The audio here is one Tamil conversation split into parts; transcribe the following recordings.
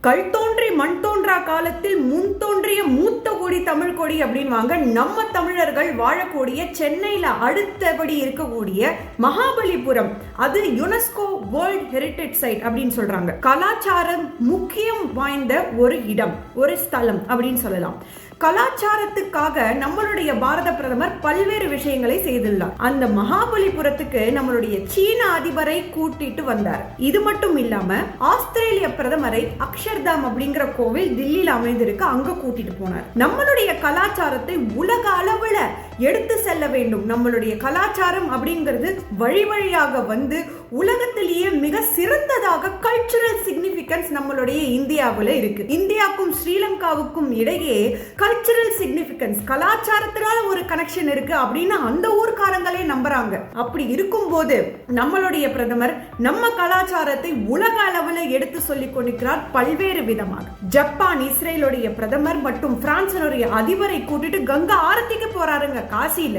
கல் தோன்றி மண் தோன்றா காலத்தில் முன் தோன்றிய மூத்த கொடி தமிழ் கொடி அப்படின்வாங்க. நம்ம தமிழர்கள் வாழக்கூடிய சென்னையில அடுத்தபடி இருக்கக்கூடிய மகாபலிபுரம், அது யுனெஸ்கோ வேர்ல்ட் ஹெரிட்டேஜ் சைட் அப்படின்னு சொல்றாங்க. கலாச்சாரம் முக்கியம் வாய்ந்த ஒரு இடம், ஒரு ஸ்தலம் அப்படின்னு சொல்லலாம். கலாச்சாரத்துக்காக நம்மளுடைய பாரத பிரதமர் பல்வேறு விஷயங்களை செய்துள்ளார். அந்த மகாபலிபுரத்துக்கு நம்மளுடைய சீன அதிபரை கூட்டிட்டு வந்தார். இது மட்டும் இல்லாம ஆஸ்திரேலிய பிரதமரை அக்ஷர்தாம் அப்படிங்கிற கோவில் தில்லியில அமைந்திருக்கு, அங்க கூட்டிட்டு போனார். நம்மளுடைய கலாச்சாரத்தை உலக அளவுல எடுத்து செல்ல வேண்டும். நம்மளுடைய கலாச்சாரம் அப்படிங்கிறது வழி வழியாக வந்து உலகத்திலேயே மிக சிறந்ததாக கல்ச்சுரல் சிக்னிபிகன்ஸ் நம்மளுடைய இந்தியாவில் இருக்கு. இந்தியாவுக்கும் ஸ்ரீலங்காவுக்கும் இடையே கல்ச்சுரல் சிக்னிபிகன்ஸ், கலாச்சாரத்தினால ஒரு கனெக்ஷன் இருக்கு அப்படின்னு அந்த ஊர்க்காரங்களே நம்புறாங்க. அப்படி இருக்கும்போது நம்மளுடைய பிரதமர் நம்ம கலாச்சாரத்தை உலக அளவில் எடுத்து சொல்லிக் கொண்டிருக்கிறார் பல்வேறு விதமாக. ஜப்பான், இஸ்ரேலுடைய பிரதமர் மற்றும் பிரான்சினுடைய அதிபரை கூட்டிட்டு கங்கா ஆரத்திக்கு போறாருங்க காசியில.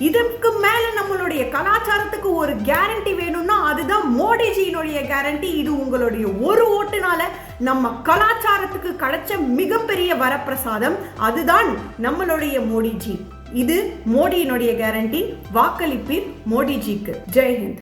இதுக்கு மேல நம்மளுடைய கலாச்சாரத்துக்கு ஒரு கேரண்டி வேணும்னா அதுதான் மோடிஜியினுடைய கேரண்டி. இது உங்களுடைய ஒரு ஓட்டுனால நம்ம கலாச்சாரத்துக்கு கிடைச்ச மிகப்பெரிய வரப்பிரசாதம், அதுதான் நம்மளுடைய மோடிஜி. இது மோடியினுடைய கேரண்டி. வாக்களிப்பீர் மோடிஜிக்கு. ஜெய்ஹிந்த்.